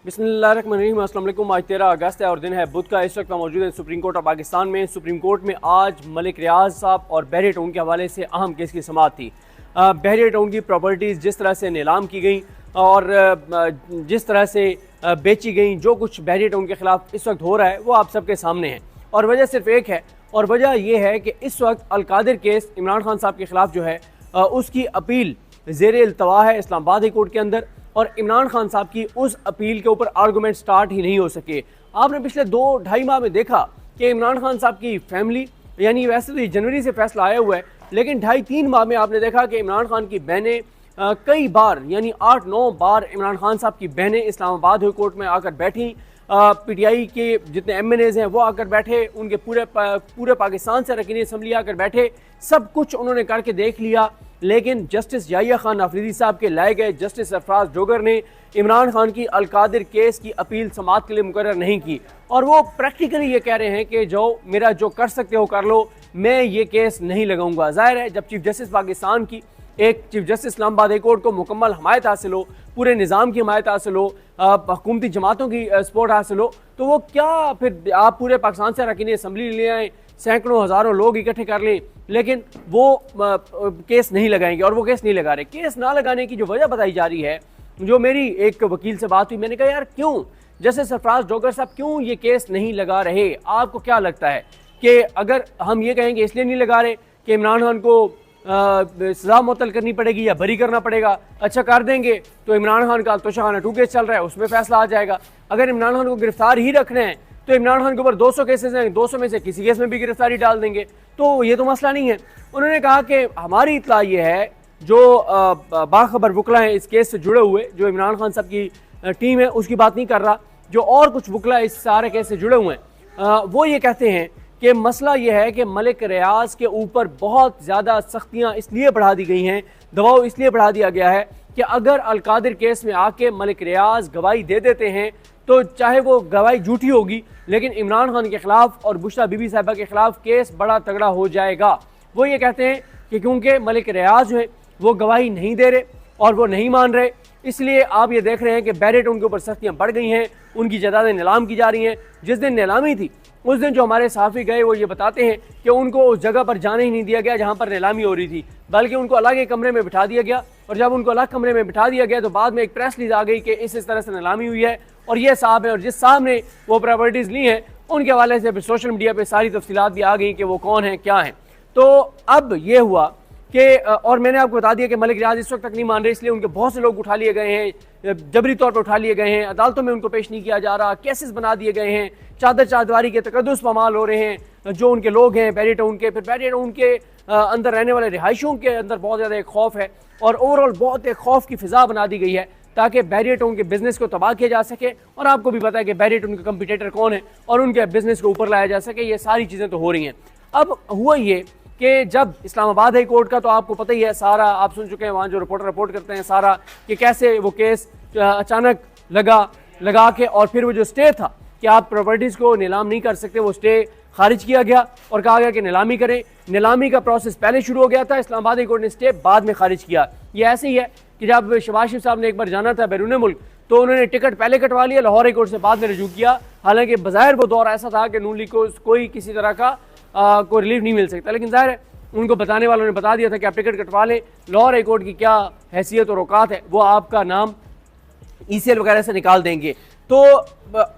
बिस्मिल्लाहिर्रहमानिर्रहीम। अस्सलाम वालेकुम। आज 13 अगस्त है और दिन है बुध का। इस वक्त मौजूद है सुप्रीम कोर्ट ऑफ पाकिस्तान में। सुप्रीम कोर्ट में आज मलिक रियाज साहब और बहरिया टाउन के हवाले से अहम केस की समाअत थी। बहरिया टाउन की प्रॉपर्टीज़ जिस तरह से नीलाम की गई और जिस तरह से बेची गई, जो कुछ बहरिया टाउन के ख़िलाफ़ इस वक्त हो रहा है वो आप सबके सामने है। और वजह सिर्फ एक है, और वजह यह है कि इस वक्त अलकादिर केस इमरान खान साहब के ख़िलाफ़ जो है उसकी अपील ज़ेर इल्तवा है इस्लामाबाद हाई कोर्ट के अंदर, और इमरान खान साहब की उस अपील के ऊपर आर्गूमेंट स्टार्ट ही नहीं हो सके। आपने पिछले 2-2.5 माह में देखा कि इमरान खान साहब की फैमिली, यानी वैसे तो ये जनवरी से फैसला आया हुआ है, लेकिन 2.5-3 माह में आपने देखा कि इमरान खान की बहनें कई बार, यानी 8-9 बार इमरान खान साहब की बहनें इस्लामाबाद हाई कोर्ट में आकर बैठी। PTI के जितने MNAs हैं वो आकर बैठे, उनके पूरे पाकिस्तान से अरकान असम्बली आकर बैठे, सब कुछ उन्होंने करके देख लिया। लेकिन जस्टिस याहिया खान अफरीदी साहब के लाए गए जस्टिस सरफराज जोगर ने इमरान खान की अलकादिर केस की अपील समाअत के लिए मुकर्रर नहीं की, और वो प्रैक्टिकली ये कह रहे हैं कि जो मेरा जो कर सकते हो कर लो, मैं ये केस नहीं लगाऊंगा। जाहिर है जब चीफ जस्टिस पाकिस्तान की, एक chief justice Islamabad high court को मुकम्मल हमायत हासिल हो, पूरे निज़ाम की हमायत हासिल हो, हुकूमती जमातों की सपोर्ट हासिल हो, तो वो क्या फिर आप पूरे पाकिस्तान से अरकान असम्बली ले आएँ, सैकड़ों हज़ारों लोग इकट्ठे कर लें, लेकिन वो केस नहीं लगाएंगे, और वो केस नहीं लगा रहे। केस ना लगाने की जो वजह बताई जा रही है, जो मेरी एक वकील से बात हुई, मैंने कहा यार क्यों जैसे सरफराज जोगर साहब क्यों ये केस नहीं लगा रहे? आपको क्या लगता है कि अगर हम ये कहेंगे इसलिए नहीं लगा रहे कि इमरान खान को सजा मुअत्तल करनी पड़ेगी या बरी करना पड़ेगा, अच्छा कर देंगे तो इमरान खान का तोशाखाना 2 केस चल रहा है, उसमें फैसला आ जाएगा। अगर इमरान खान को गिरफ्तार ही रखना है तो इमरान खान के ऊपर 200 केसेस हैं, 200 में से किसी केस में भी गिरफ्तारी डाल देंगे, तो ये तो मसला नहीं है। उन्होंने कहा कि हमारी इत्तला ये है, जो बाखबर वकला हैं इस केस से जुड़े हुए, जो इमरान खान साहब की टीम है उसकी बात नहीं कर रहा, जो और कुछ वकला इस सारे केस से जुड़े हुए हैं, वो ये कहते हैं कि मसला ये है कि मलिक रियाज के ऊपर बहुत ज़्यादा सख्तियाँ इसलिए बढ़ा दी गई हैं, दबाव इसलिए बढ़ा दिया गया है कि अगर अलकादिर केस में आके मलिक रियाज गवाही दे देते हैं तो चाहे वो गवाही झूठी होगी, लेकिन इमरान खान के खिलाफ और बुशरा बीबी साहिबा के खिलाफ केस बड़ा तगड़ा हो जाएगा। वो ये कहते हैं कि क्योंकि मलिक रियाज जो है वो गवाही नहीं दे रहे और वो नहीं मान रहे, इसलिए आप ये देख रहे हैं कि बहरिया टाउन के ऊपर सख्तियाँ बढ़ गई हैं, उनकी जायदादें नीलाम की जा रही हैं। जिस दिन नीलामी थी उस दिन जो हमारे सहाफ़ी गए वो ये बताते हैं कि उनको उस जगह पर जाने ही नहीं दिया गया जहाँ पर नीलामी हो रही थी, बल्कि उनको अलग एक कमरे में बिठा दिया गया, और जब उनको अलग कमरे में बिठा दिया गया तो बाद में एक प्रेस रिलीज आ गई कि इस तरह से नीलामी हुई है और ये साहब है, और जिस साहब ने वो प्रॉपर्टीज़ ली हैं उनके हवाले से फिर सोशल मीडिया पर सारी तफसीलात भी आ गई कि वो कौन है क्या है। तो अब ये हुआ कि और मैंने आपको बता दिया कि मलिक रियाज इस वक्त तक नहीं मान रहे, इसलिए उनके बहुत से लोग उठा लिए गए हैं, जबरी तौर पर उठा लिए गए हैं, अदालतों में उनको पेश नहीं किया जा रहा, केसेस बना दिए गए हैं, चादरवारी के तकद्दुस पामाल हो रहे हैं जो उनके लोग हैं बहरिया टाउन के। फिर बहरिया टाउन के अंदर रहने वाले रिहायशियों के अंदर बहुत ज़्यादा एक खौफ है, और ओवरऑल बहुत एक खौफ की फ़िज़ा बना दी गई है ताकि बहरिया टाउन के बिजनेस को तबाह किया जा सके। और आपको भी पता है कि बहरिया टाउन के कंपटीटर कौन है और उनके बिजनेस को ऊपर लाया जा सके, ये सारी चीज़ें तो हो रही हैं। अब हुआ ये कि जब इस्लामाबाद हाई कोर्ट का तो आपको पता ही है, सारा आप सुन चुके हैं, वहाँ जो रिपोर्टर रिपोर्ट करते हैं सारा, कि कैसे वो केस अचानक लगा के, और फिर वो जो स्टे था कि आप प्रॉपर्टीज़ को नीलाम नहीं कर सकते, वो स्टे खारिज किया गया और कहा गया कि नीलामी करें। नीलामी का प्रोसेस पहले शुरू हो गया था, इस्लामाबाद हाई कोर्ट ने स्टे बाद में खारिज किया। ये ऐसे ही है कि जब शहबाज शरीफ साहब ने एक बार जाना था बैरून मुल्क तो उन्होंने टिकट पहले कटवा लिया, लाहौर हाई कोर्ट से बाद में रजू किया, हालांकि बज़ाहिर वो दौर ऐसा था कि नून लीग को कोई किसी तरह का कोई रिलीफ नहीं मिल सकता, लेकिन जाहिर है उनको बताने वालों ने बता दिया था कि आप टिकट कटवा लें, लाहौर हाई कोर्ट की क्या हैसियत और औकात है, वो आपका नाम ECL वगैरह से निकाल देंगे। तो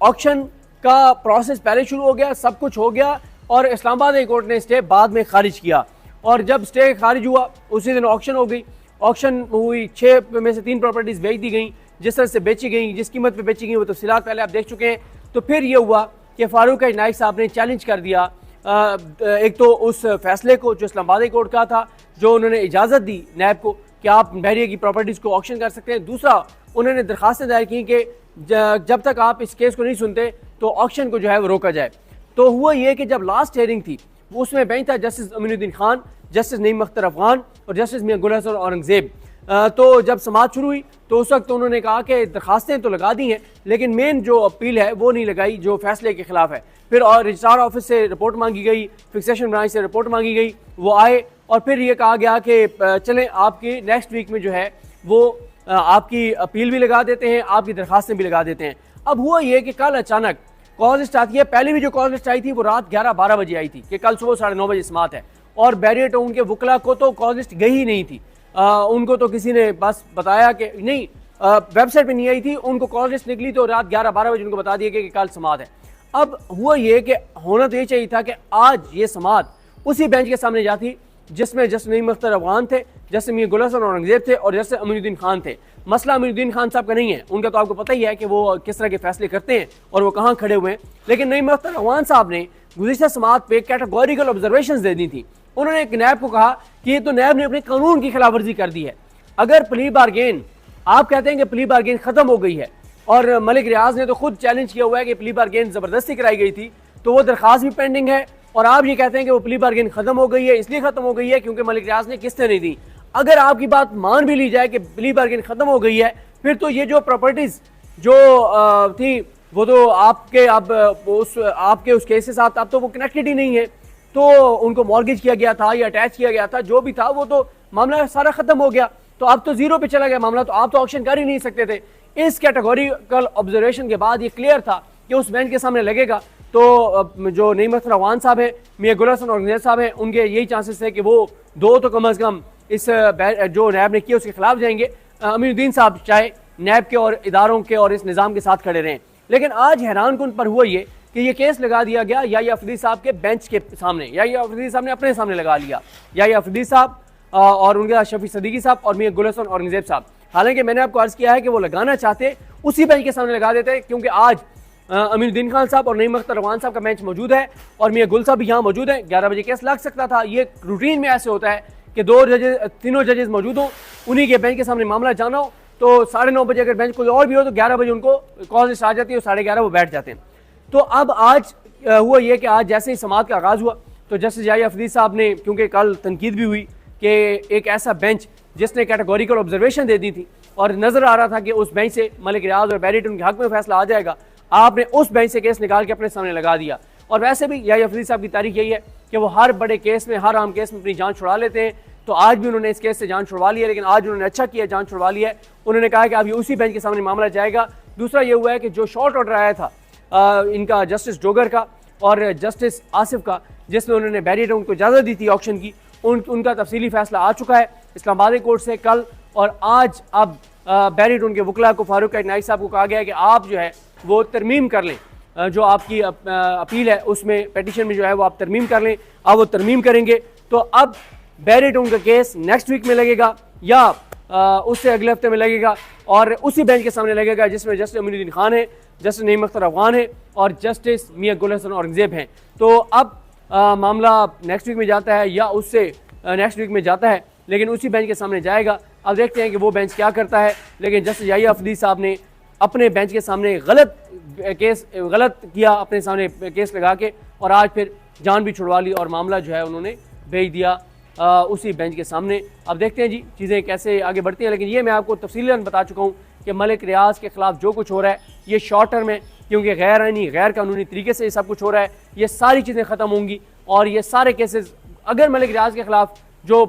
ऑक्शन का प्रोसेस पहले शुरू हो गया, सब कुछ हो गया, और इस्लामाबाद हाई कोर्ट ने स्टे बाद में खारिज किया, और जब स्टे खारिज हुआ उसी दिन ऑक्शन हो गई। ऑक्शन हुई, 6 में से 3 प्रॉपर्टीज़ बेच दी गई, जिस तरह से बेची गई, जिस कीमत पे बेची गई वो तफसीलात पहले आप देख चुके हैं। तो फिर ये हुआ कि फारूक नाइक साहब ने चैलेंज कर दिया एक तो उस फैसले को जो इस्लामाबाद हाई कोर्ट का था, जो उन्होंने इजाज़त दी नैब को कि आप बहरिया की प्रॉपर्टीज़ को ऑक्शन कर सकते हैं। दूसरा, उन्होंने दरखास्तें दायर की कि जब तक आप इस केस को नहीं सुनते तो ऑक्शन को जो है वो रोका जाए। तो हुआ ये कि जब लास्ट हेयरिंग थी उसमें बेंच था जस्टिस अमीनुद्दीन खान, जस्टिस नईम अख्तर अफगान और जस्टिस मियां गुल हसन औरंगजेब। तो जब समाअत शुरू हुई तो उस वक्त उन्होंने कहा कि दरखास्तें तो लगा दी हैं, लेकिन मेन जो अपील है वो नहीं लगाई जो फैसले के खिलाफ है। फिर और रजिस्ट्रार ऑफिस से रिपोर्ट मांगी गई, फिक्सेशन ब्रांच से रिपोर्ट मांगी गई, वो आए, और फिर ये कहा गया कि चलें आपकी नेक्स्ट वीक में जो है वो आपकी अपील भी लगा देते हैं, आपकी दरखास्तें भी लगा देते हैं। अब हुआ ये कि कल अचानक कॉल लिस्ट आती है। पहले भी जो कॉल लिस्ट आई थी वो रात 11-12 बजे आई थी कि कल सुबह 9:30 बजे समात है, और बैरियर टाउन के वकला को तो कॉल लिस्ट गई ही नहीं थी। उनको तो किसी ने बस बताया कि नहीं, वेबसाइट पे नहीं आई थी, उनको कॉल लिस्ट निकली तो रात 11-12 बजे उनको बता दिया कि कल समात है। अब हुआ ये कि होना तो ये चाहिए था कि आज ये समात उसी बेंच के सामने जाती जिसमें जस्टिस नईम अख्तर अफगान थे, जस्टिस मियां गुल हसन औरंगजेब थे और जस्टिस अमीनुद्दीन खान थे। मसला अमीनुद्दीन खान साहब का नहीं है, उनका तो आपको पता ही है कि वो किस तरह के फैसले करते हैं और वो कहाँ खड़े हुए हैं। लेकिन नईम अख्तर अफगान साहब ने गुज़िश्ता समात पे कैटेगोरिकल ऑब्जर्वेशंस दे दी थी। उन्होंने एक नैब को कहा कि ये तो नैब ने अपने कानून की खिलाफ वर्जी कर दी है। अगर प्ली बारगेन, आप कहते हैं कि प्ली बारगेन खत्म हो गई है, और मलिक रियाज ने तो खुद चैलेंज किया हुआ है कि प्ली बारगेन जबरदस्ती कराई गई थी, तो वो दरखास्त भी पेंडिंग है, और आप ये कहते हैं कि वो प्ली बारगेन खत्म हो गई है, इसलिए खत्म हो गई है क्योंकि मलिक रियाज ने किस्तें नहीं दी। अगर आपकी बात मान भी ली जाए कि प्ली बारगेन खत्म हो गई है, फिर तो ये जो प्रॉपर्टीज जो थी वो तो आपके उस केस के साथ अब तो वो कनेक्टेड ही नहीं है, तो उनको मॉर्गेज किया गया था या अटैच किया गया था, जो भी था वो तो मामला सारा खत्म हो गया, तो अब तो जीरो पे चला गया मामला, तो आप तो ऑक्शन कर ही नहीं सकते थे। इस कैटेगोरिकल ऑब्जर्वेशन के बाद ये क्लियर था कि उस बेंच के सामने लगेगा, तो जो नईम अख्तर अफगान साहब है, मियां गुल हसन औरंगजेब साहब है, उनके यही चांसेस है कि वो दो तो कम अज कम इस जो नैब ने किया उसके खिलाफ जाएंगे। अमीनुद्दीन साहब चाहे नैब के और इदारों के और इस निज़ाम के साथ खड़े रहें। लेकिन आज हैरान कुन पर हुआ ये कि ये केस लगा दिया गया याहिया अफरीदी साहब के बेंच के सामने। याहिया अफरीदी साहब ने अपने सामने लगा लिया, याहिया अफरीदी साहब और उनके साथ शफी सदीकी साहब और मियां गुल हसन औरंगजेब साहब। हालांकि मैंने आपको अर्ज किया है कि वो लगाना चाहते उसी बेंच के सामने लगा देते, क्योंकि आज अमीनुद्दीन खान साहब और नईम अख्तर अफगान साहब का बेंच मौजूद है और मियां गुल साहब भी यहाँ मौजूद है। 11 बजे केस लग सकता था। ये रूटीन में ऐसे होता है कि तीनों जजेस मौजूद हो, उन्हीं के बेंच के सामने मामला जाना हो, तो 9:30 बजे अगर बेंच कोई और भी हो तो 11 बजे उनको कॉल लिस्ट आ जाती है और 11:30 वो बैठ जाते हैं। तो अब आज हुआ ये कि आज जैसे ही समात का आगाज़ हुआ तो जस्टिस याहिया अफरीदी साहब ने, क्योंकि कल तनकीद भी हुई कि एक ऐसा बेंच जिसने कैटेगोरिकल ऑब्जर्वेशन दे दी थी और नजर आ रहा था कि उस बेंच से मलिक रियाज और बैरिट उनके हक में फैसला आ जाएगा, आपने उस बेंच से केस निकाल के अपने सामने लगा दिया। और वैसे भी याहिया अफरीदी साहब की तारीख यही है कि वो हर बड़े केस में, हर आम केस में अपनी जान छुड़ा लेते हैं, तो आज भी उन्होंने इस केस से जान छुड़वा ली है। लेकिन आज उन्होंने अच्छा किया, जान छुड़वा लिया है। उन्होंने कहा कि अब ये उसी बेंच के सामने मामला जाएगा। दूसरा ये हुआ है कि जो शॉर्ट ऑर्डर आया था इनका जस्टिस डोगर का और जस्टिस आसिफ का, जिसमें उन्होंने बैरियर टाउन को इजाज़त दी थी ऑक्शन की, उनका तफसीली फैसला आ चुका है इस्लामाबाद कोर्ट से कल। और आज अब बैरियर टाउन के वकला को, फारूक नाइक साहब को कहा गया है कि आप जो है वो तरमीम कर लें, जो आपकी अपील है उसमें, पेटिशन में जो है वो आप तरमीम कर लें। अब वो तरमीम करेंगे तो अब बैरियर टाउन का केस नेक्स्ट वीक में लगेगा या उससे अगले हफ्ते में लगेगा और उसी बेंच के सामने लगेगा जिसमें जस्टिस अमीनुद्दीन खान है, जस्टिस नईम अख्तर अफगान है और जस्टिस मियां गुल हसन औरंगजेब हैं। तो अब मामला नेक्स्ट वीक में जाता है या उससे नेक्स्ट वीक में जाता है, लेकिन उसी बेंच के सामने जाएगा। अब देखते हैं कि वो बेंच क्या करता है। लेकिन जस्टिस याहिया अफरीदी साहब ने अपने बेंच के सामने गलत किया, अपने सामने केस लगा के, और आज फिर जान भी छुड़वा ली और मामला जो है उन्होंने भेज दिया उसी बेंच के सामने। अब देखते हैं जी चीज़ें कैसे आगे बढ़ती हैं। लेकिन ये मैं आपको तफसीलन बता चुका हूँ कि मलिक रियाज के खिलाफ जो कुछ हो रहा है ये शॉर्ट टर्म है, क्योंकि गैर आईनी, गैर कानूनी तरीके से ये सब कुछ हो रहा है। ये सारी चीज़ें ख़त्म होंगी और ये सारे केसेस, अगर मलिक रियाज के खिलाफ जो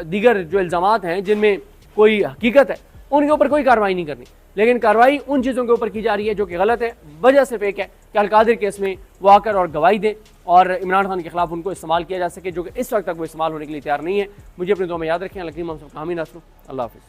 दीगर जो इल्ज़ामात हैं जिनमें कोई हकीकत है, उनके ऊपर कोई कार्रवाई नहीं करनी। लेकिन कार्रवाई उन चीज़ों के ऊपर की जा रही है जो कि गलत है। वजह सिर्फ एक है कि अलकादिर केस में वो आकर और गवाही दें और इमरान खान के खिलाफ उनको इस्तेमाल किया जा सके, जो कि इस वक्त तक वो इस्तेमाल होने के लिए तैयार नहीं है। मुझे अपनी दुआ में याद रखें। लकीम हम सब हामी नासरू। अल्लाह हाफ़िज़।